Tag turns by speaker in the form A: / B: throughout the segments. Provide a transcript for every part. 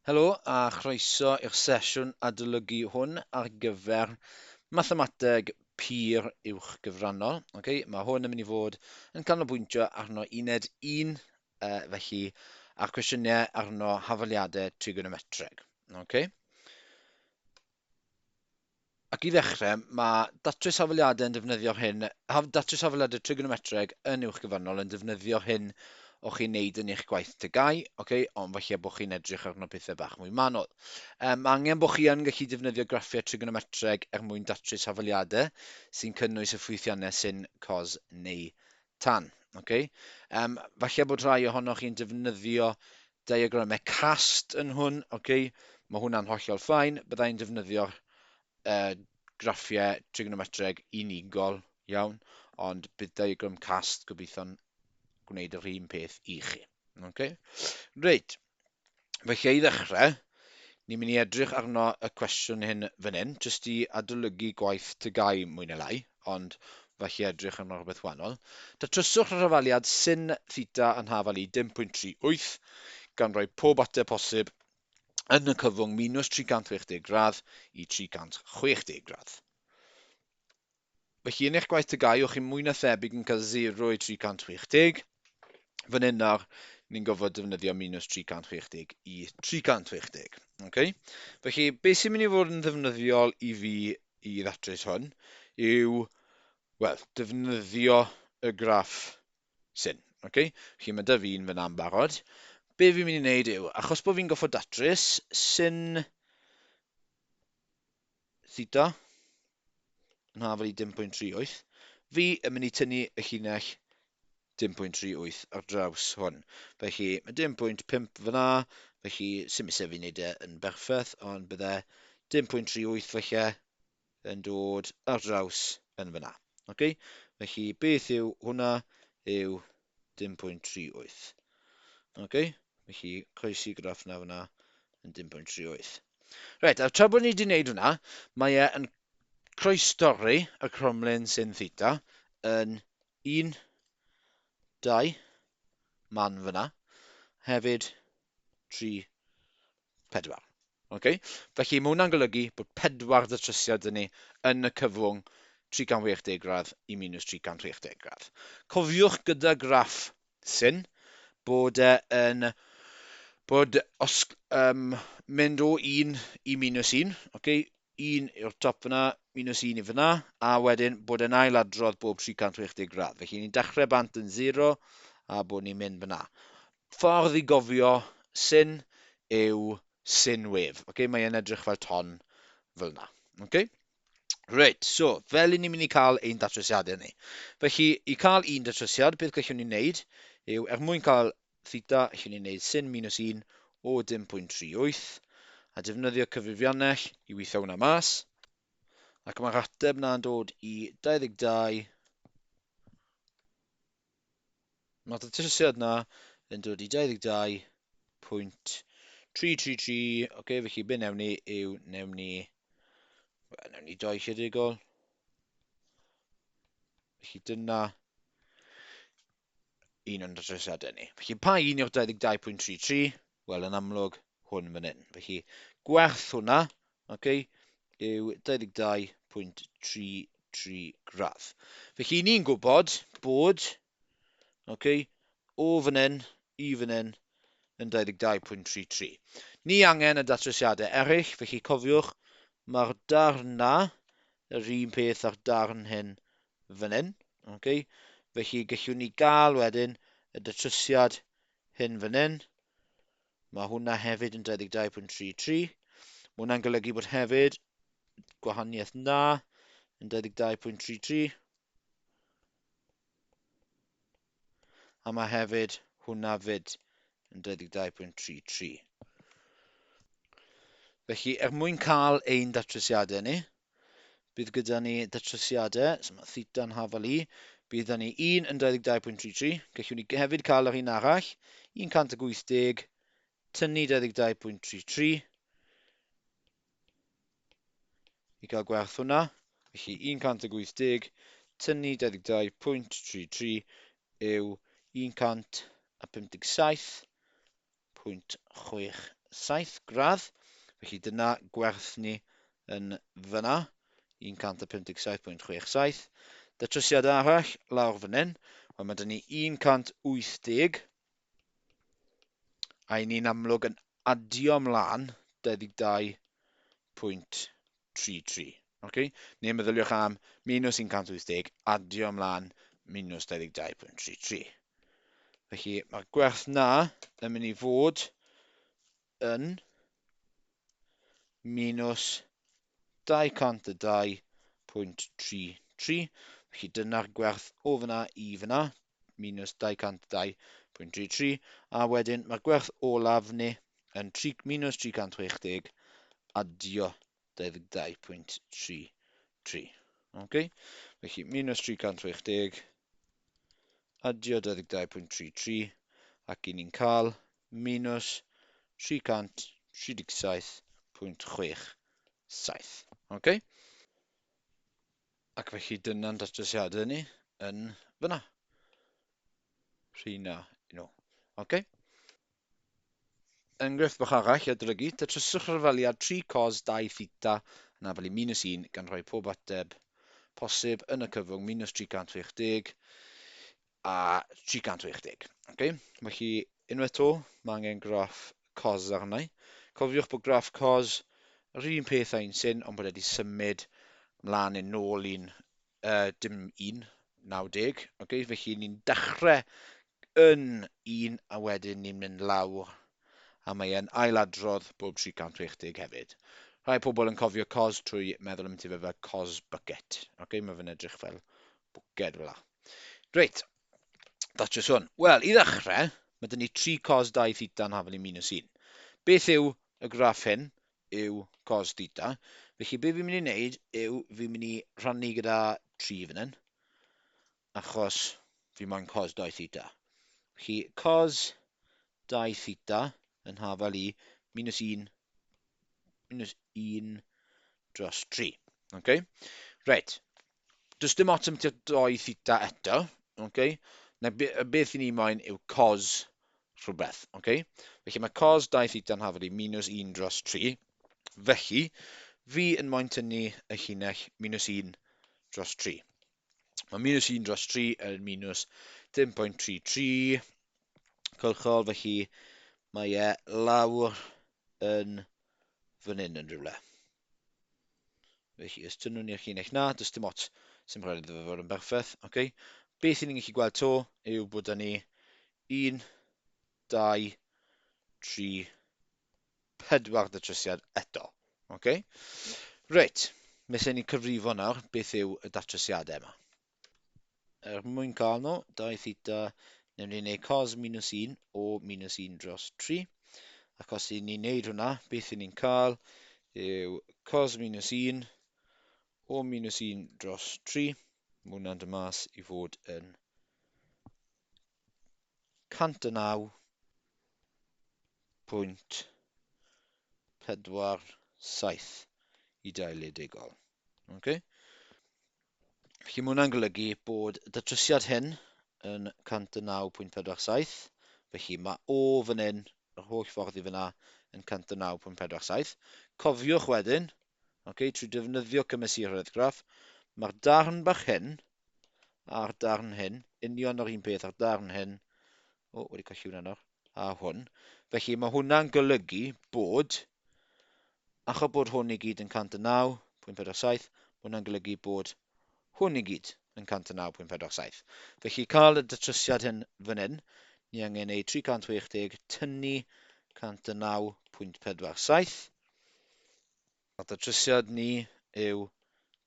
A: Helo a chroeso i'r sesiwn adolygu hwn ar gyfer Mathemateg pur uwch gyfrannol. Mae hwn yn mynd i fod yn canolbwyntio arno uned 1, felly a'r cwestiynau arno hafaliadau trigonometreg. Ac i ddechrau, mae datrys hafaliadau yn defnyddio hyn, datrys hafaliadau trigonometreg yn uwch gyfrannol yn defnyddio hyn o chi'n neud yn eich gwaith tygau, ond falle bod chi'n edrych arno pethau bach mwy manwl. Mae angen bod chi yn gallu defnyddio graffiau trigonometreg mwyn datrys hafaliadau sy'n cynnwys y ffwythiannau sy'n cos neu tan. Falle bod rhai ohonoch chi'n defnyddio diagramau cast yn hwn. Mae hwnna'n hollol ffain. Byddai'n defnyddio graffiau trigonometreg unigol iawn, ond bydd diagram cast gobeithio'n gwneud yr un peth i chi. Reit, felly i ddechrau, ni'n mynd i edrych arno y cwestiwn hyn fan hyn, jyst i adolygu gwaith tygau mwy neu lai, ond felly edrych arno rhywbeth wahanol. Datryswch yr hafaliad sin theta yn hafal i 0.38 gan roi pob ateb posib yn y cyfwng minus 360 gradd i 360 gradd. Felly yn eich gwaith tygau, o'ch chi'n mwy na thebyg yn cael 0 i 360. Fan hyn nawr, ni'n gofod defnyddio minus 360 i 360. Felly, beth sy'n mynd i fod yn ddefnyddiol i fi i ddatrys hwn yw, defnyddio y graff sin. Felly mae dy fi'n fyna'n barod. Be fi'n mynd i wneud yw, achos bod fi'n goffod datrys sin theta yn hafal i 0.38, fi yn mynd i tynnu y llinell 0.38 ar draws hwn. Felly mae 0.5 fyna, felly sy'n misef fi'n neud e yn berffaith, ond bydde 0.38 felly yn dod ar draws yn fyna. Felly beth yw hwnna yw 0.38. Felly croesi graff na fyna yn 0.38. Reit, a tra bod ni wedi gwneud hwnna, mae e yn croesdori y cromlin sin theta yn 1, 2, man fyna, hefyd 3, 4. Felly mae hwnna'n golygu bod 4 datrysiad yn ni yn y cyfwng 360 gradd i minus 360 gradd. Cofiwch gyda graff sin bod mynd o 1 i minus 1. 1 yw'r top fyna, minus 1 i fyna, a wedyn bod yn ailadrodd bob 360 gradd. Felly ni'n dechrau bant yn 0 a bod ni'n mynd fyna. Ffordd i gofio sin yw sin wef. Mae'n edrych fel ton fel yna. Reit, so fel ni'n mynd i cael ein datrysiadau ni. Felly, i cael un datrysiad, beth gallwn ni'n neud yw, mwyn cael theta, allwn ni'n neud sin minus 1 o 0.38 a defnyddio cyfrifiannell i weithio hwnna mas. Ac mae'r ateb na'n dod i 22. Mae'r datrysiad na yn dod i 22.333. Felly be newn ni yw, newn ni 2 chydigol. Felly dyna un o'n datrysiadau ni. Felly pa un yw'r 22.33? Wel, yn amlwg, hwn fan hyn. Felly, gwerth hwnna, yw 22.33 gradd. Felly, ni'n gwybod bod, o fan hyn i fan hyn yn 22.33. Ni angen y datrysiadau eraill, felly cofiwch, mae'r darn na, yr un peth a'r darn hyn fan hyn. Felly, gallwn ni gael wedyn y datrysiad hyn fan hyn. Mae hwnna hefyd yn 22.33. Mae hwnna'n golygu bod hefyd gwahaniaeth na yn 22.33. A mae hefyd hwnna fyd yn 22.33. Felly, mwyn cael ein datrysiadau ni, bydd gyda ni datrysiadau, so mae theta yn hafal i, bydd gyda ni 1 yn 22.33. Gallwn ni hefyd cael yr un arall, 180 tynnu 22.33 i gael gwerth hwnna. Felly 180 tynnu 22.33 yw 157.67. gradd. Felly dyna gwerth ni yn fyna, 157.67. Datrysiad arall lawr fan hyn, wel mae 'da ni 180 a ni'n amlwg yn adio mlaen 22.33. Okay? Neu meddyliwch am minus 180 adio mlaen minus 22.33. Felly mae'r gwerth na yn mynd i fod yn minus 202.33. Felly dyna'r gwerth o fyna i fyna, minus 202.33. A wedyn mae'r gwerth olaf ni yn minus 360 adio 22.33. Okay? Felly minus 360 adio 22.33 ac i ni'n cael minus 337.67. Okay? Ac felly dyna'n datrysiadau ni yn fyna. Rhyna nhw. Okay? Enghraifft bach arall i adlygu, datryswch yr arfaliad 3 cos 2 theta yn afalu minus 1 gan rhoi pob ateb posib yn y cyfwng minus 360 a 360. Okay? Felly, unwaith to, mae angen graff cos arna. Cofiwch bod graff cos yr un peth ein sy'n, ond bod wedi symud mlaen yn ôl dim 1, 90. Okay? Felly, ni'n dechrau yn 1 a wedyn ni'n mynd lawr a mae e'n ailadrodd bob 360 hefyd. Rhai pobl yn cofio cos trwy meddwl am ti fel cos bucket. Okay? Mae fe'n edrych fel bwced fel la. Reit, that's just one. Wel, i ddechrau, mae dyn ni 3 cos 2 theta yn hafel i minus 1. Beth yw y graff hyn? Yw cos theta. Felly, be fi'n mynd i wneud yw fi'n mynd i rhannu gyda 3 fan hyn, achos fi moyn cos 2 theta. Felly, cos 2 theta yn hafel i minus 1 dros 3. Okay? Reit. Does dim ots am 2 theta eto. Okay? Beth i ni moyn yw cos rhywbeth. Okay? Felly mae cos 2 theta yn hafel i minus 1 dros 3. Felly, fi yn moyn tynnu y llinell minus 1 dros 3. Mae minus 1 dros 3 yn minus 0.33. Cylchol, felly mae e lawr yn fan hyn yn rhywle. Felly, os tynnu ni'r llinell na, does dim ots sy'n rhaid iddo fod yn berffaith. Okay? Beth i ni'n gallu gweld to yw bod da ni 1, 2, 3, 4 datrysiad eto. Okay? Reit, mes ni cyfrifo nawr, beth yw y datrysiadau yma. Mwyn cael nhw, 2 theta, ni'n mynd i wneud cos minus 1 o minus 1 dros 3. Ac os i ni'n wneud hwnna, beth i ni'n cael yw cos minus 1 o minus 1 dros 3. Mae hwnna'n dymas i fod yn 109.47 i dailedig-ol. Okay? Felly mae hwnna'n golygu bod y datrysiad hyn yn 109.47. Felly mae o fan hyn, yr holl ffordd i fyna, yn 109.47. Cofiwch wedyn, okay, trwy defnyddio cymesuraeth graff, mae'r darn bach hyn a'r darn hyn, union o'r un peth a'r darn hyn, wedi colli hwnna nawr, a hwn. Felly mae hwnna'n golygu bod, achos bod hwn i gyd yn 109.47, mae hwnna'n golygu bod hwn i gyd yn 109.47. Felly cael y datrysiad hyn fan hyn, ni angen gwneud 360 tynnu 109.47. A datrysiad ni yw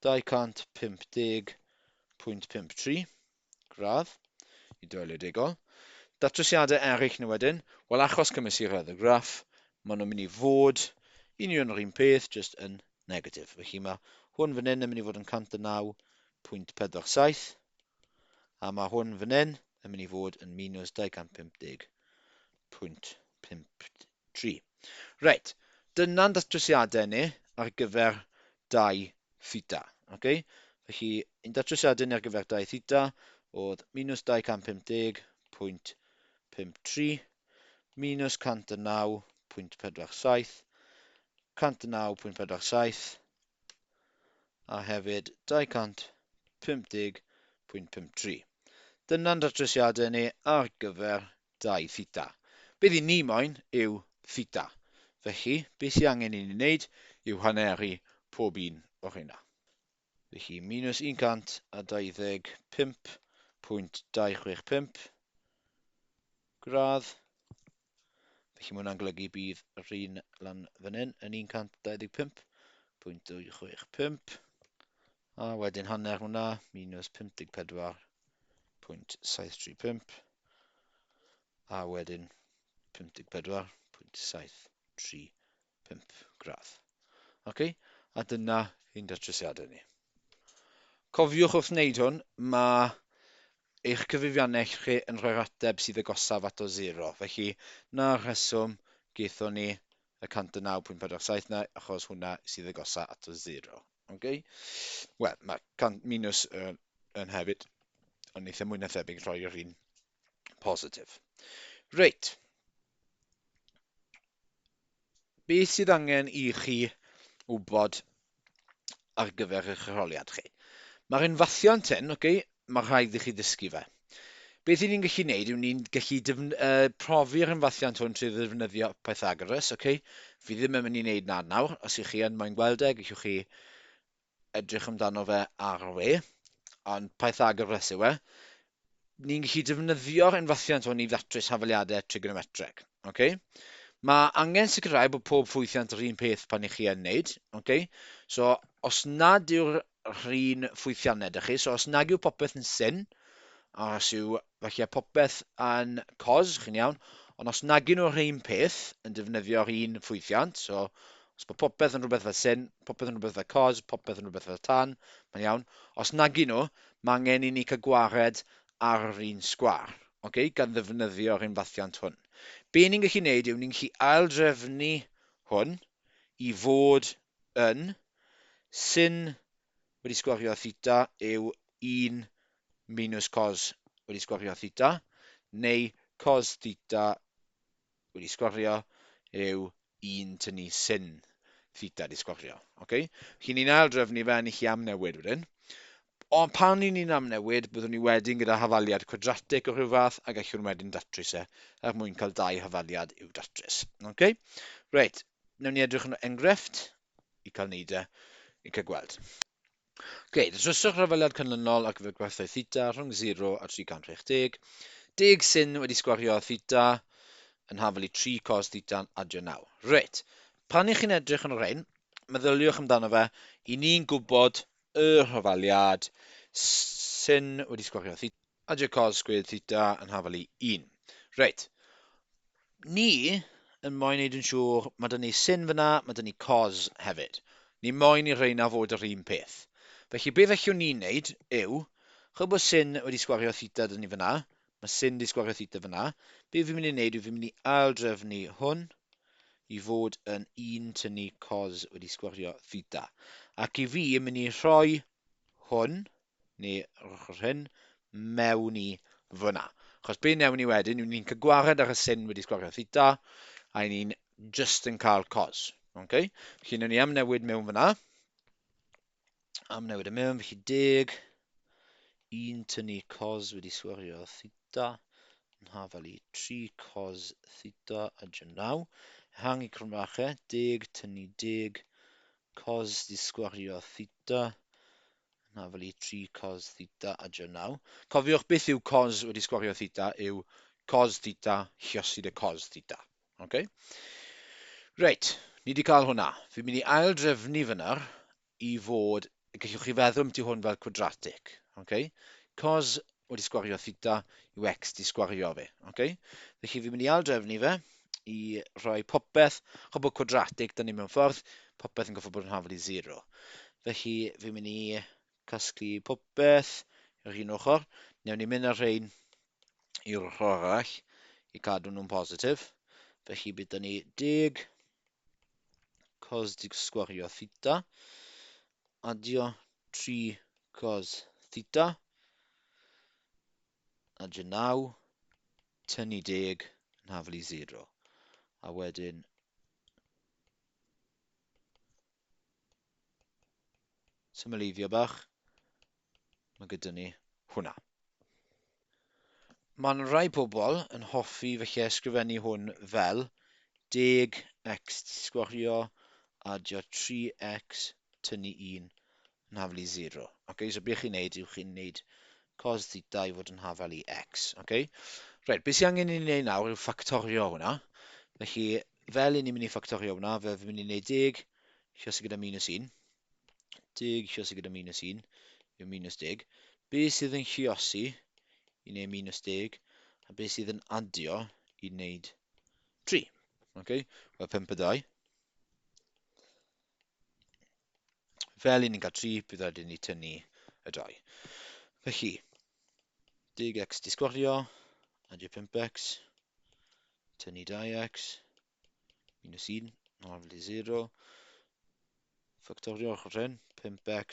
A: 250.53 gradd i dailedig-ol. Datrysiadau eraill nhw wedyn, wel achos cymesuraeth y graff, maen nhw'n mynd i fod union yr un peth, just yn negatif. Felly mae hwn fan hyn yn mynd i fod yn 109.47 a mae hwn fan hyn yn mynd i fod yn minus 250.53. Reit, dyna'n datrysiadau ni ar gyfer 2 theta. Okay? Felly, un datrysiadau ni ar gyfer 2 theta oedd minus 250.53 minus 109.47 209.47, 109.47, a hefyd 250.53. Dyna'n datrysiadau ni ar gyfer 2 theta. Beth i ni moyn yw theta. Felly, beth sydd angen i ni wneud yw haneri pob un o hynna. Felly, minus 125.265 gradd. Felly, mae hwnna'n golygu bydd yr un lan fan hyn yn 125.265. A wedyn hanner hwnna, minus 54.735. A wedyn 54.735 gradd. Okay? A dyna un datrysiadau ni. Cofiwch wrth wneud hwn, mae eich cyfrifiannau chi yn rhoi'r ateb sydd agosaf at o 0. Felly, na'r rheswm gaethon ni y 109.47 na, achos hwnna sydd agosaf at o 0. Okay? Wel, mae minus yn hefyd, ond eitha mwy na thebyg rhoi'r un positif. Reit. Beth sydd angen i chi wybod ar gyfer eich arholiad chi? Mae'r unfathiant hyn, mae rhaid i chi ddysgu fe. Beth i ni'n gallu gwneud yw ni'n gallu profi'r unfathiant hwn trwy ddefnyddio Pythagoras. Fi ddim yn mynd i wneud na nawr. Os ych chi yn moyn gweld e, gallwch chi edrych amdano fe ar we. Ond Pythagoras yw e. Ni'n gallu defnyddio'r unfathiant hwn i ddatrys hafaliadau trigonometreg. Mae angen sicrhau bod pob ffwythiant yr un peth pan i chi yn wneud. So, os nad yw'r un ffwythiannau ydych chi, so os nag yw popeth yn sin, a os yw felly popeth yn cos, chi'n iawn, ond os nag yw nhw'r un peth yn defnyddio'r un ffwythiant, so os bod popeth yn rhywbeth fel sin, popeth yn rhywbeth fel cos, popeth yn rhywbeth fel tan, mae'n iawn. Os nag yw nhw, mae angen i ni cael gwared ar yr un sgwar, gan ddefnyddio'r unfathiant hwn. Be ni'n gallu gwneud yw ni'n gallu aildrefnu hwn i fod yn sin wedi sgwario theta yw 1 minus cos wedi sgwario theta, neu cos theta wedi sgwario yw 1 tynnu sin theta wedi sgwario. Felly ni'n aildrefnu fe yn eich amnewid wedyn. Ond pan ni'n amnewid, byddwn ni wedyn gyda hafaliad quadratic o rhyw fath, a gallwn wedyn datrys e, er mwyn cael 2 hafaliad i'w datrys. Reit, newn ni edrych yn enghraifft i cael neud e, i cael gweld. Datryswch hafaliad canlynol ac gyfer gwerthau theta rhwng 0 a 360. 10 sin wedi sgwario theta yn hafelu 3 cos theta adio 9. Reit, pan i chi'n edrych yn yr ein, meddyliwch amdano fe, i ni'n gwybod y hafaliad sin wedi sgwario theta adio cos sgwedd theta yn hafelu 1. Reit, ni yn moyn neud yn siŵr, mae dyn ni sin fyna, mae dyn ni cos hefyd. Ni moyn i rheina fod yr un peth. Felly, beth allwn ni'n neud yw, chyd bod sin wedi sgwario theta dyn ni fyna, mae sin wedi sgwario theta fyna, beth fi'n mynd i wneud yw fi'n mynd i aildrefnu hwn i fod yn 1 tynnu cos wedi sgwario theta. Ac i fi yn mynd i rhoi hwn, neu hyn, mewn i fyna. Achos be newn ni wedyn, yw ni'n cael gwared ar y sin wedi sgwario theta, a ni'n just yn cael cos. Felly newn ni amnewid mewn fyna. Amnewid y mewn, felly 10, 1 tynnu cos wedi sgwario theta, yn hafelu 3 cos theta adio 9. Hangi crymachau, 10 tynnu 10, cos wedi sgwario theta, yn hafelu 3 cos theta adio 9. Cofiwch beth yw cos wedi sgwario theta, yw cos theta lluosyd y cos theta. Reit, ni wedi cael hwnna. Fi'n mynd i aildrefnu fyna i fod, gallwch chi feddwl ti hwn fel quadratic. Cos wedi sgwario theta yw x di sgwario fe. Felly fi'n mynd i aildrefnu fe i rhoi popeth, chod bod quadratic, da ni mewn ffordd, popeth yn goffod bod yn hafelu 0. Felly fi'n mynd i casglu popeth yr un ochr. Newn ni mynd ar rhain i'r ochr arall i cadw nhw'n positif. Felly bydd da ni 10 cos di sgwario theta adio 3 cos theta adio 9 tynnu 10 yn hafelu 0. A wedyn Symleiddio bach. Mae gyda ni hwnna. Mae'n rai pobl yn hoffi felly ysgrifennu hwn fel 10x sgwario a 3x tynnu 1 yn hafel i 0. Okay, so beth chi'n neud yw chi'n neud cos theta i fod yn hafel i x. Okay? Right, beth sy'n angen i ni wneud nawr yw ffactorio hwnna. Felly, fel i ni'n mynd i ffactorio hwnna, fe fi'n mynd i wneud 10 lluosog gyda minus 1. 10 lluosog gyda minus 1 yw minus 10. Beth sydd yn lluosi i wneud minus 10 a beth sydd yn adio i wneud 3. Okay? Wel, 5 a 2. Fel i ni'n cael 3, bydd rhaid i ni tynnu y 2. Felly, 10x di sgwario, adio 5x, tynnu 2x, minus 1, hafel i 0. Ffactorio ochr hyn, 5x,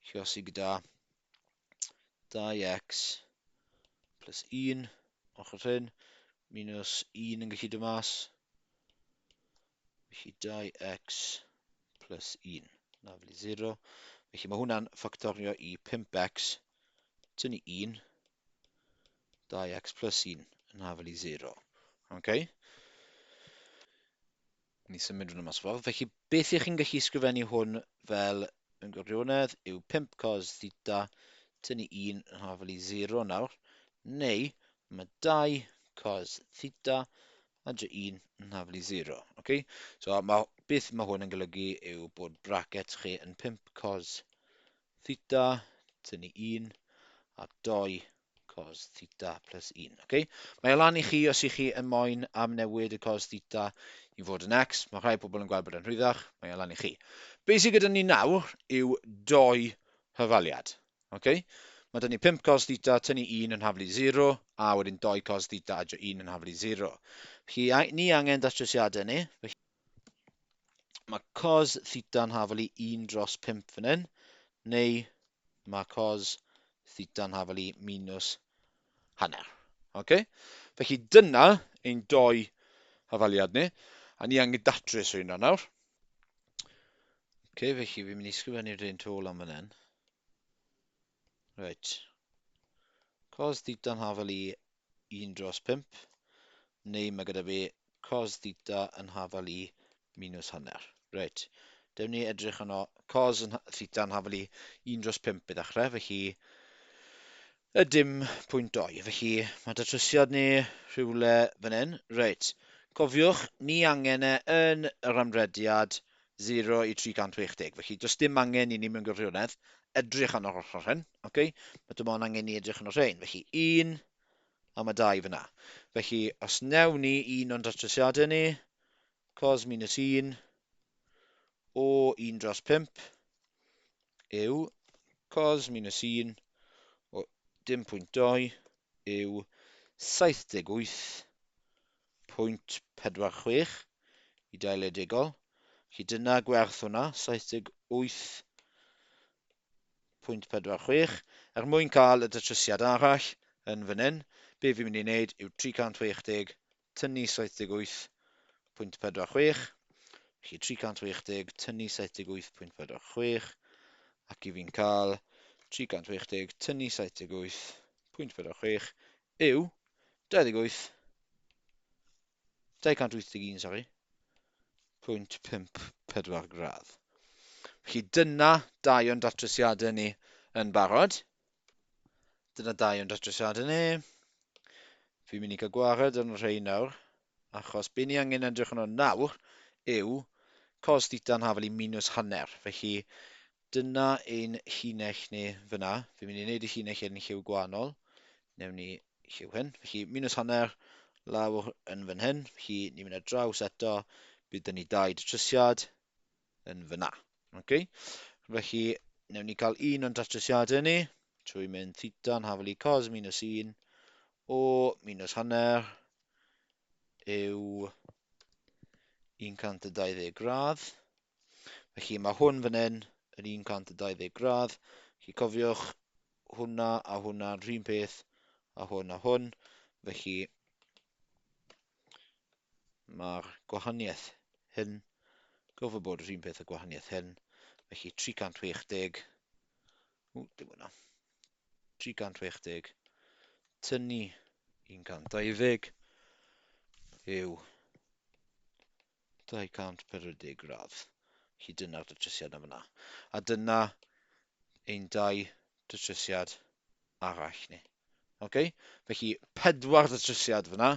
A: lluosi gyda 2x plus 1 ochr hyn, minus 1 yn gallu dod mas. Felly 2x plus 1 yn hafel i 0. Felly mae hwnna'n ffactorio i 5x tynnu 1, 2x plus 1 yn hafel i 0. Okay? Ni symud hwnna mas ffordd. Felly, beth ych chi'n gallu ysgrifennu hwn fel yn gwirionedd yw 5 cos theta tynnu 1 yn hafel i 0 nawr, neu mae 2 cos theta adio 1 yn hafel i 0. Okay? So, beth mae hwn yn golygu yw bod bracket chi yn 5 cos theta tynnu 1 a 2 cos theta plus 1. Okay? Mae o lan i chi os ych chi yn moyn am newid y cos theta i fod yn x. Mae rhai pobl yn gweld bod yn rhwyddach. Mae o lan i chi. Be sydd gyda ni nawr yw 2 hyfaliad. Okay? Mae dyn ni 5 cos theta tynnu 1 yn hafel i 0 a wedyn 2 cos theta adio 1 yn hafel i 0. Felly ni angen datrysiadau ni. Mae cos theta yn hafel i 1 dros 5 fan hyn, neu mae cos theta yn hafel i minus hanner. Okay? Felly dyna ein 2 hafaliad ni, a ni angen datrys hwnna nawr. Okay, felly fi'n mynd i sgrifennu'r un tôl am fan hyn. Right. Cos theta yn hafel i 1 dros 5, neu mae gyda fi cos theta yn hafel i minus hanner. Right. Dewn ni edrych yno cos theta yn hafel i 1 dros 5 i ddechrau, felly y dim pwynt 2. Felly mae datrysiad ni rhywle fan hyn. Reit. Cofiwch, ni angen yn yr amrediad 0 i 360. Felly does dim angen i ni mewn gwirionedd edrych yn o'r ochr hyn. Okay? Mae dim ond angen i edrych yn o'r rhain. Felly 1 a mae 2 fyna. Felly os newn ni un o'n datrysiadau ni, cos minus 1 o 1 dros 5 yw cos minus 1 o dim pwynt 2 yw 78.46 i dailedegol. Felly dyna gwerth hwnna, 78.46. Mwyn cael y datrysiad arall yn fan hyn, be fi'n mynd i wneud yw 360 tynnu 78.46. Felly 360 tynnu 78.46 ac i fi'n cael 360 tynnu 78.46 yw 281, sorry, 0.54 gradd. Felly dyna 2 o'n datrysiadau ni yn barod. Dyna 2 o'n datrysiadau ni. Fi'n mynd i cael gwared yn rhai nawr, achos be ni angen edrych yno nawr yw cos theta yn hafel i minus hanner. Felly dyna ein llinell ni fyna. Fi'n mynd i wneud y llinell yn lliw gwahanol. Newn ni lliw hyn. Felly minus hanner lawr yn fan hyn. Felly ni'n mynd ar draws eto. Bydd ni 2 datrysiad yn fyna. Okay? Felly newn ni cael un o'n datrysiadau ni trwy mynd theta yn hafel i cos minus 1 o minus hanner yw 120 gradd. Felly mae hwn fan hyn yn 120 gradd. Felly cofiwch hwnna a hwnna'n rhywun peth a hwn a hwn. Felly mae'r gwahaniaeth hyn gofod bod rhywun peth y gwahaniaeth hyn. Felly 360, dim hwnna, 360 tynnu 120 yw 240 gradd. Felly dyna'r datrysiad yma. A dyna ein dau datrysiad arall ni. Okay? Felly 4 datrysiad fyna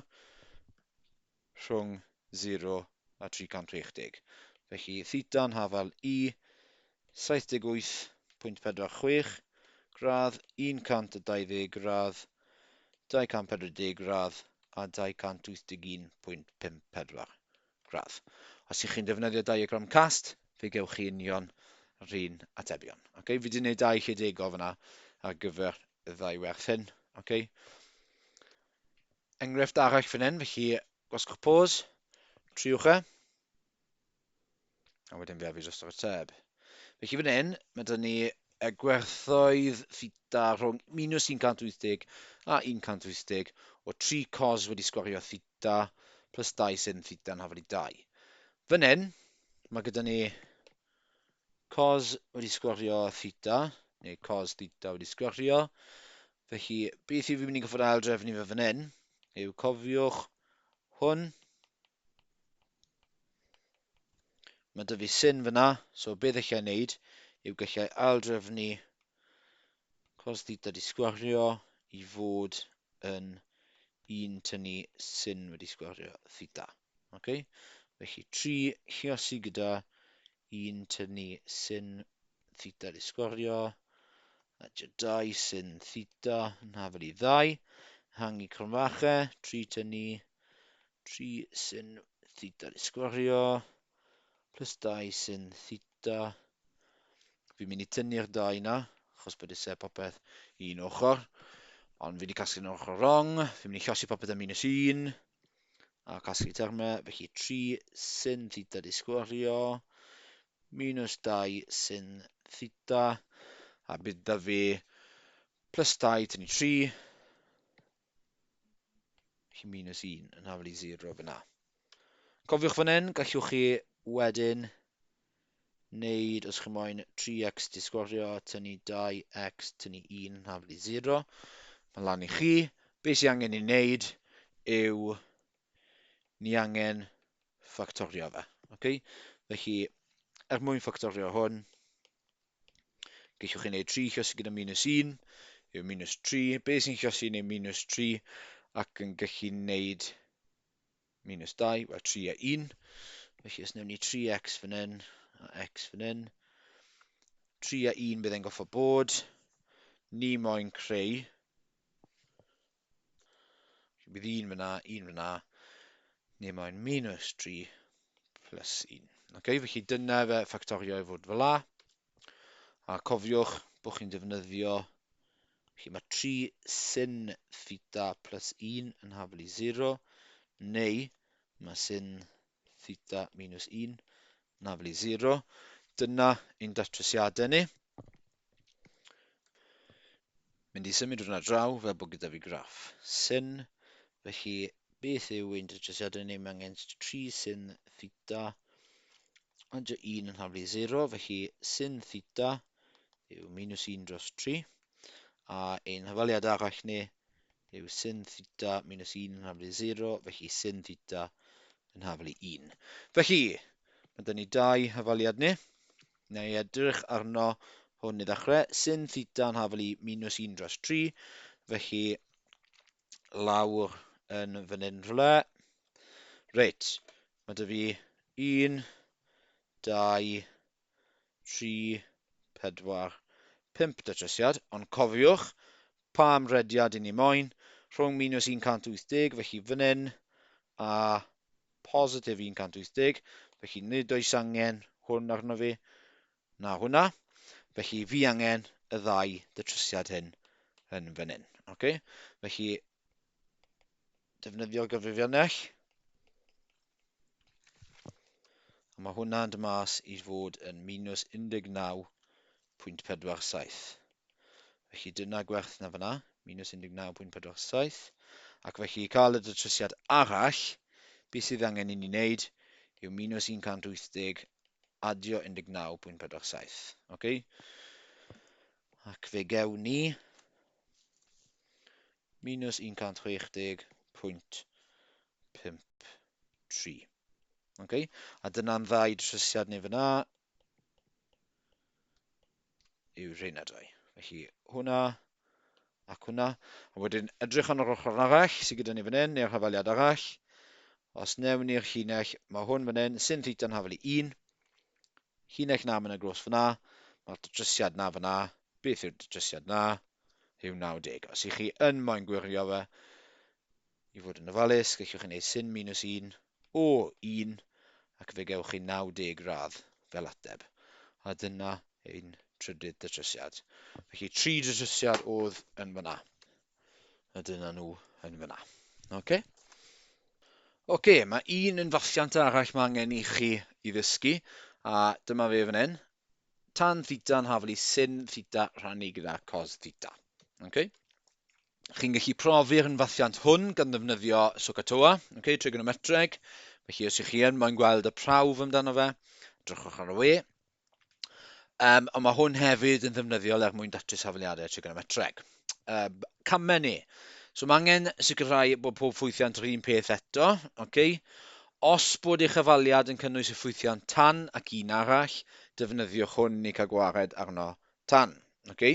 A: rhwng 0 a 360. Felly theta'n hafal i 78.46 gradd, 120 gradd, 240 gradd a 281.54 gradd. Os ych chi'n defnyddio diagram cast, fe gewch chi union yr un atebion. Okay? Fi wedi gwneud 2 lledego fyna ar gyfer y ddau werth hyn. Okay? Enghraifft arall fan hyn, felly gwasgwch pause, triwch e, a wedyn fe a fi dros o'r ateb. Felly fan hyn, mae dyn ni y gwerthoedd theta rhwng minus 180 a 180 o 3 cos wedi sgwario theta plus 2 sin theta yn hafel i 2. Fan hyn, mae gyda ni cos wedi sgwario theta, neu cos theta wedi sgwario. Felly, beth yw fi'n mynd i goffod aildrefnu fe fan hyn, yw cofiwch hwn. Mae dy fi sin fyna, so beth eich e'n neud yw gallai aildrefnu cos theta wedi sgwario i fod yn 1 tynnu sin wedi sgwario theta. Okay? Felly 3 lluosi gyda 1 tynnu sin theta wedi sgwario. A 2 sin theta yn hafel i 2. Hangi cromfachau, 3 tynnu 3 sin theta wedi sgwario. Plus 2 sin theta. Fi'n mynd i tynnu'r 2 na, achos bod eisiau popeth un ochr. Ond fi wedi casglu'n ochr wrong. Fi'n mynd i llosi popeth am minus 1. A casglu termau, felly 3 sin theta di sgwario. Minus 2 sin theta. A bydd da fi plus 2 tynnu 3. Felly minus 1 yn hafel i 0 fyna. Cofiwch fan hyn, gallwch chi wedyn wneud, os chi moyn, 3x di sgwario tynnu 2x tynnu 1 yn hafel i 0. Mae lan i chi. Beth sy'n angen i wneud yw ni angen ffactorio fe. Okay? Felly, mwyn ffactorio hwn, gallwch chi wneud 3 lluosi gyda minus 1 yw minus 3. Beth sy'n lluosi neu minus 3 ac yn gallu wneud minus 2, wel 3 a 1. Felly, os newn ni 3x fan hyn a x fan hyn. 3 a 1 bydd e'n goffo bod. Ni moyn creu. Bydd 1 fyna, ni moyn minus 3 plus 1. Okay, felly dyna fe ffactorio i fod fel la. A cofiwch bod chi'n defnyddio, felly mae 3 sin theta plus 1 yn hafel i 0, neu mae sin theta minus 1 yn hafel i 0. Dyna ein datrysiadau ni. Mynd i symud hwnna draw fel bod gyda fi graff sin. Felly, beth yw ein datrysiadau ni? Mae angen 3 sin theta ond 1 yn hafel i 0. Felly, sin theta yw minus 1 dros 3. A ein hafaliad arall ni yw sin theta minus 1 yn hafel i 0. Felly, sin theta yn hafel i 1. Felly, mae dyn ni 2 hafaliad ni. Na i edrych arno hwn i ddechrau. Sin theta yn hafel i minus 1 dros 3. Felly, lawr yn fan hyn rhywle. Reit, mae dy fi 1, 2, 3, 4, 5 datrysiad. Ond cofiwch, pa amrediad i ni moyn. Rhwng minus 180, felly fan hyn, a positif 180. Felly, nid oes angen hwn arno fi. Na hwnna. Felly fi angen y ddau datrysiad hyn yn fan hyn. Okay? Felly, defnyddio'r gyfrifiannell. A mae hwnna'n dymas i fod yn minus 19.47. Felly dyna gwerth na fyna, minus 19.47. Ac felly i cael y datrysiad arall, beth sydd angen i ni wneud yw minus 180 adio 19.47. Okay? Ac fe gewn ni minus 160.53. Okay? A dyna'n ddau trysiad ni fyna yw rhain adoi. Felly hwnna ac hwnna. A wedyn edrych yn yr ochr arall sydd gyda ni fan hyn, neu'r hafaliad arall. Os newn ni'r llinell, mae hwn fan hyn, sin theta'n hafel i 1. Llinell na yn y gros fyna. Mae'r datrysiad na fyna. Beth yw'r datrysiad na? Yw 90. Os ych chi yn moyn gwirio fe i fod yn ofalus, gallwch chi wneud sin minus 1 o 1 ac fe gewch chi 90 gradd fel ateb. A dyna ein trydydd datrysiad. Felly 3 datrysiad oedd yn fyna. A dyna nhw yn fyna. Okay? Oce, mae un yn fathiant arall mae angen i chi i ddysgu, a dyma fe fan hyn. Tan theta yn hafel i sin theta rhannu gyda cos theta. Okay? Chi'n gallu profi'r yn fathiant hwn gan ddefnyddio Socatoa, okay, trigonometreg. Felly os ych chi yn moyn gweld y prawf amdano fe, drychwch ar y we. Ond mae hwn hefyd yn ddefnyddiol mwyn datrys hafaliadau trigonometreg. Camau ni. So mae angen sicrhau bod pob ffwythiant yr un peth eto. Okay? Os bod eich hafaliad yn cynnwys y ffwythiant tan ac un arall, defnyddiwch hwn i cael gwared arno tan. Okay?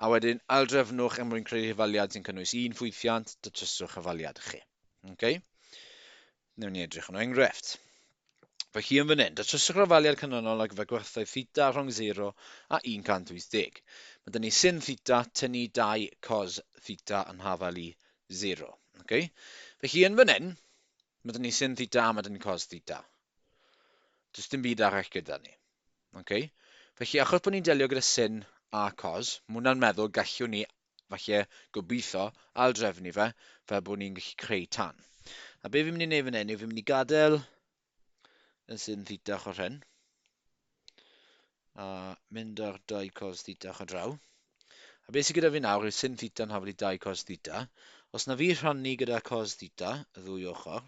A: A wedyn, aldrefnwch mwyn creu hafaliad sy'n cynnwys un ffwythiant, datryswch hafaliad chi. Okay? Newn ni edrych yn o enghraifft. Felly yn fan hyn, datryswch hafaliad canlynol ac fe gwerthau theta rhwng 0 a 180. Mae dyn ni sin theta tynnu 2 cos theta yn hafel i 0. Okay? Felly yn fan hyn, mae dyn ni sin theta a mae dyn ni cos theta. Does dim byd arall gyda ni. Okay? Felly achos bod ni'n delio gyda sin a cos, mae hwnna'n meddwl gallwn ni, falle gobeithio, aldrefnu fe, fel bod ni'n gallu creu tan. A be fi'n mynd i wneud fan hyn yw fi'n mynd i gadael yn sin theta ochr hyn, a mynd ar 2 cos theta ochr draw. A beth sydd gyda fi nawr yw sin theta yn hafel i 2 cos theta. Os na fi rhannu gyda cos theta, y ddwy ochr,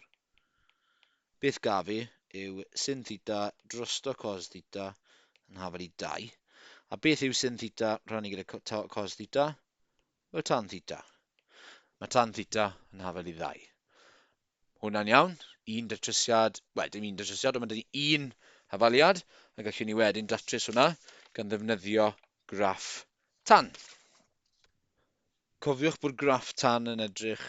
A: beth gaf fi yw sin theta drosto cos theta yn hafel i 2. A beth yw sin theta rhannu gyda cos theta? Wel tan theta. Mae tan theta yn hafel i 2. Hwna'n iawn. Un datrysiad, wel dim un datrysiad, ond mae dyn ni un hafaliad, a gallwn ni wedyn datrys hwnna gan ddefnyddio graff tan. Cofiwch bod graff tan yn edrych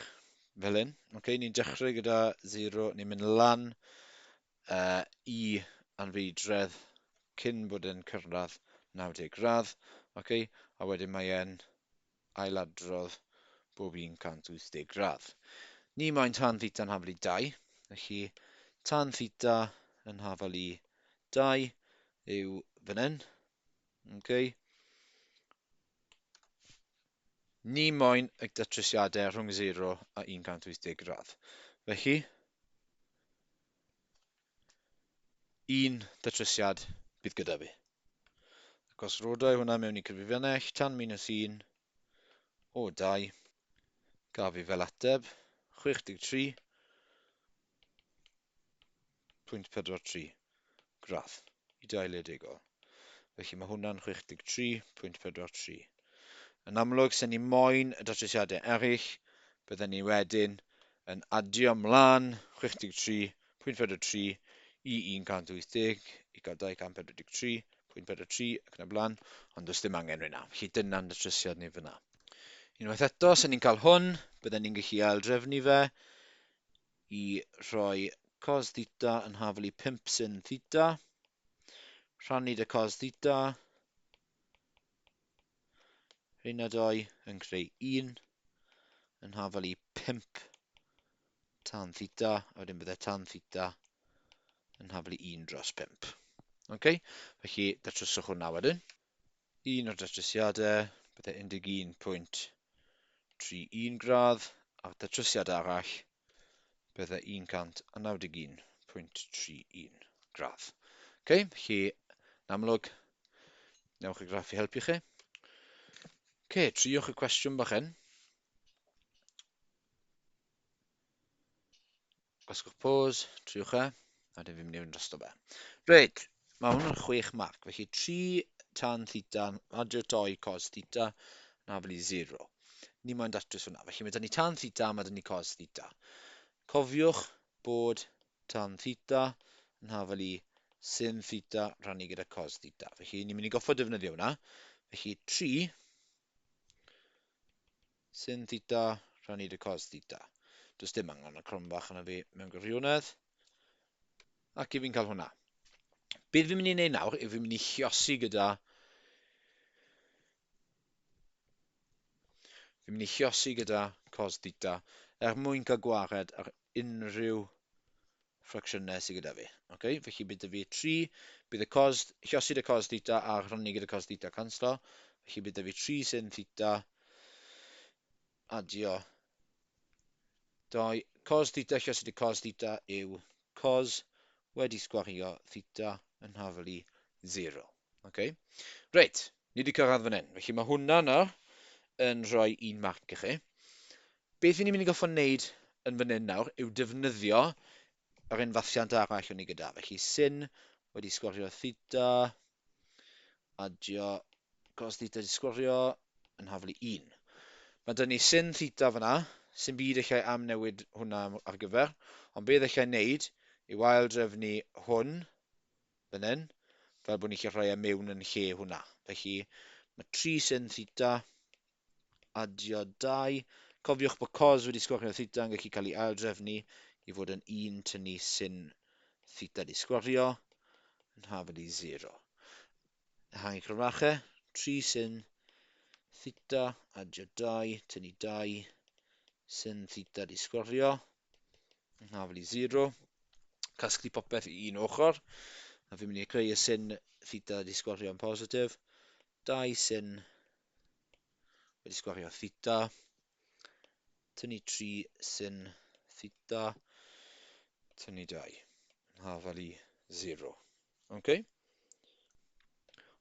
A: fel hyn. Okay, ni'n dechrau gyda 0, ni'n mynd lan i anfeidredd cyn bod yn cyrraedd 90 gradd. Okay, a wedyn mae e'n ailadrodd bob 180 gradd. Ni moyn tan theta yn hafel i 2. Felly tan theta yn hafel i 2 yw fan hyn. Okay. Ni moyn y datrysiadau rhwng 0 a 180 gradd. Felly, un datrysiad bydd gyda fi. Ac os rodau hwnna mewn i cyfrifiannell, tan minus 1 o 2, gaf fi fel ateb 63.43 gradd i dailedig-ol. Felly mae hwnna'n 63.43. Yn amlwg, sy'n ni moyn y datrysiadau eraill, byddwn ni wedyn yn adio mlaen 63.43 i 180 i gael 243.43 ac yn y blaen, ond does dim angen rhywun. Felly dyna'n datrysiad ni fyna. Unwaith eto, sy'n ni'n cael hwn, byddwn ni'n gallu aldrefnu fe i rhoi cos theta yn hafel i 5 sin theta, rhannu dy cos theta, rhain a 2 yn creu 1 yn hafel i 5 tan theta, a wedyn byddai tan theta yn hafel i 1 dros 5. Okay? Felly, datryswch hwnna wedyn. Un o'r datrysiadau, byddai 11.31 gradd, a'r datrysiad arall, byddai 191.31 gradd. Okay? Felly, yn amlwg, newch y graff i helpu chi. Okay, triwch y cwestiwn bach hyn. Gwasgwch pause, triwch e, a dyn fi'n mynd i fynd drosto fe. Reit, Mae hwn yn 6 marc, felly 3 tan theta adio 2 cos theta yn hafel i 0. Ni moyn datrys hwnna. Felly mae dyn ni tan theta, mae dyn ni cos theta. Cofiwch bod tan theta yn hafel i sin theta rhannu gyda cos theta. Felly ni'n mynd i goffo defnyddio hwnna. Felly 3 sin theta rhannu gyda cos theta. Does dim angen y crom bach yna fi mewn gwirionedd. Ac i fi'n cael hwnna. Beth fi'n mynd i wneud nawr yw fi'n mynd i lluosi gyda cos theta mwyn cael gwared ar unrhyw ffracsiynau sydd gyda fi. Okay? Felly bydd fi 3, bydd y lluosi y cos theta a rhannu gyda cos theta canslo. Felly bydd fi 3 sin theta adio 2. Cos theta lluosi y cos theta yw cos wedi sgwario theta yn hafel i 0. Okay? Reit, ni wedi cyrraedd fan hyn. Felly mae hwnna nawr yn rhoi 1 marc i chi. Beth ni'n mynd i goffo wneud yn fan hyn nawr yw defnyddio yr unfathiant arall o'n i gyda. Felly sin wedi sgwario theta adio cos theta wedi sgwario yn hafel i 1. Mae dyn ni sin theta fyna, sy'n byd eich amnewid hwnna ar gyfer, ond beth eich wneud yw ail drefnu hwn fan hyn, fel bod ni'n gallu rhoi e mewn yn lle hwnna. Felly mae 3 sin theta adio 2. Cofiwch bod cos wedi sgwario theta yn gallu cael ei aildrefnu i fod yn 1 tynnu sin theta wedi sgwario yn hafel i 0. Hangi crymachau, 3 sin theta adio 2 tynnu 2 sin theta wedi sgwario yn hafel i 0. Casglu popeth i un ochr. A fi'n mynd i creu y sin theta wedi sgwario yn positif. 2 sin wedi sgwario theta. Tynnu 3 sin theta. Tynnu 2. Yn hafel i 0. Okay?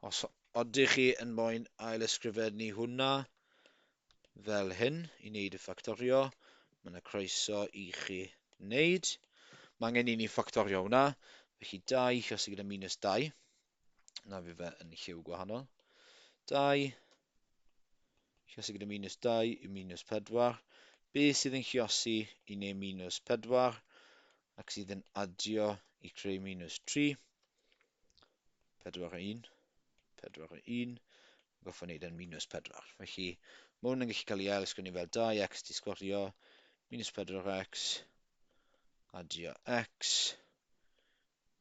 A: Os odych chi yn moyn ail ysgrifennu hwnna fel hyn i wneud y ffactorio, mae yna croeso i chi wneud. Mae angen i ni ffactorio hwnna. Felly 2 lluosi gyda minus 2. Na fi fe yn lliw gwahanol. 2 lluosi gyda minus 2 yw minus 4. Beth sydd yn lluosi i neu minus 4 ac sydd yn adio i creu minus 3. 4 a 1. 4 a 1. Goffo wneud yn minus 4. Felly mae hwn yn gallu cael ei ysgrifennu fel 2x di sgwario minus 4x adio x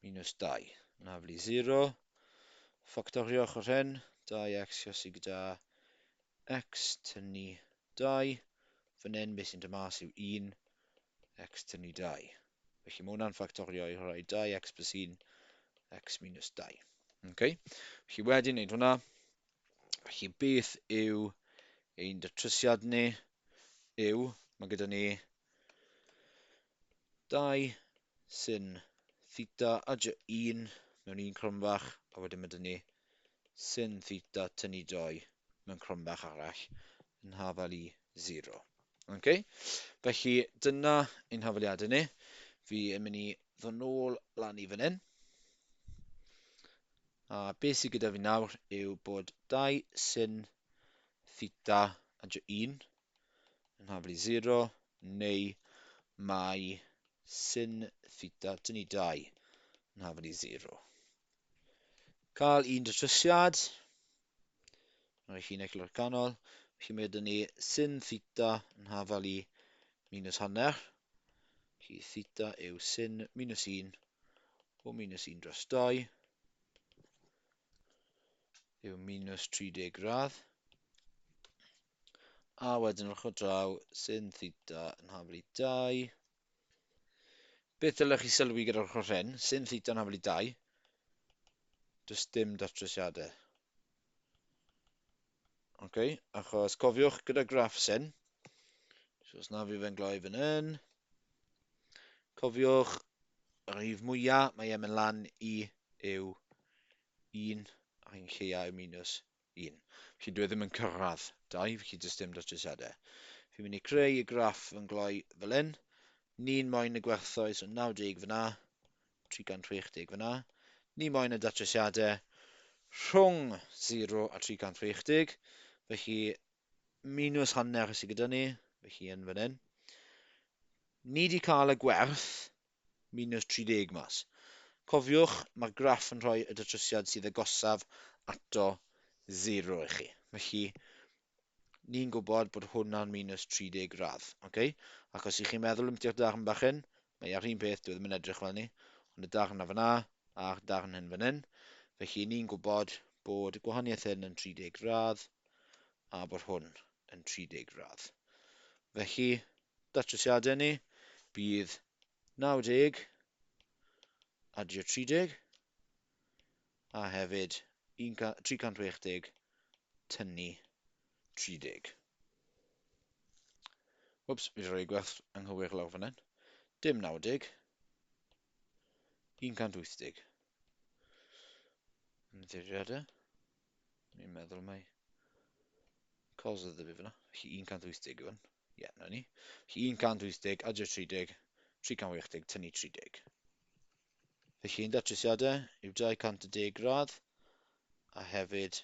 A: minus 2 yn hafel i 0. Ffactorio ochr hyn, 2x lluosi gyda x tynnu 2. Fan hyn beth sy'n dod mas yw 1 x tynnu 2. Felly mae hwnna'n ffactorio i rhoi 2x plus 1 x minus 2. Okay? Felly wedyn wneud hwnna. Felly beth yw ein datrysiad ni yw, mae gyda ni 2 sin theta adio 1 mewn un cromfach, a wedyn mae gyda ni sin theta tynnu 2 mewn cromfach arall yn hafel i 0. Okay? Felly dyna ein hafaliadau ni. Fi yn mynd i ddod nôl lan i fan hyn. A beth sydd gyda fi nawr yw bod 2 sin theta adio 1 yn hafel i 0, neu mae sin theta tynnu 2 yn hafel i 0. Cael un datrysiad. Rhaid chi'n eich lor canol. Felly mae gyda ni sin theta yn hafel i minus hanner. Felly theta yw sin minus 1 o minus 1 dros 2 yw minus 30 gradd. A wedyn ochr draw, sin theta yn hafel i 2. Beth dylech chi sylwi gyda'r ochr hyn? Sin theta yn hafel i 2. Does dim datrysiadau. Okay? Achos cofiwch gyda graff sin. So os na fi fe'n gloi fan hyn. Cofiwch, yr rhif mwyaf mae yn lan i yw 1 a ein lleia yw minus 1. Felly dwi ddim yn cyrraedd 2, felly does dim datrysiadau. Fi'n mynd i creu y graff yn gloi fel hyn. Ni'n moyn y gwerthoedd, so 90 fyna, 360 fyna. Ni moyn y datrysiadau rhwng 0 a 360. Felly, minus hanner sydd gyda ni. Felly, yn fan hyn. Ni wedi cael y gwerth minus 30 mas. Cofiwch, mae'r graff yn rhoi y datrysiad sydd agosaf ato 0 i chi. Felly, ni'n gwybod bod hwnna'n minus 30 gradd. Okay? Ac os ych chi'n meddwl am ti'r darn bach hyn, mae ar un peth, dwi ddim yn edrych fel ni, ond y darn na fyna a'r darn hyn fan hyn. Felly, ni'n gwybod bod y gwahaniaeth hyn yn 30 gradd a bod hwn yn 30 gradd. Felly, datrysiadau ni bydd 90 adio 30 a hefyd 360 tynnu 30. Whoops, fi rhoi gwerth anghywir lawr fan hyn. Dim 90, 180. Yn y ddeiriadau. Ni'n meddwl mai cos ydy fi fyna. Felly 180 yw hwn. Ie, na ni. Felly 180 adio 30, 360 tynnu 30. Felly un datrysiadau yw 210 gradd a hefyd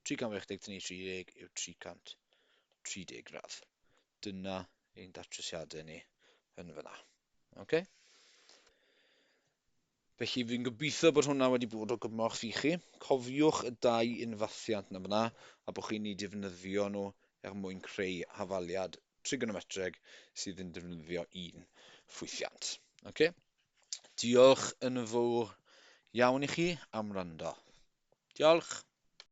A: 360 tynnu 30 yw 330 gradd. Dyna ein datrysiadau ni yn fyna. Okay? Felly fi'n gobeithio bod hwnna wedi bod o gymorth i chi. Cofiwch y 2 unfathiant na fyna a bod chi'n ei defnyddio nhw er mwyn creu hafaliad trigonometreg sydd yn defnyddio un ffwythiant. Okay? Diolch yn fawr iawn i chi am wrando. Diolch.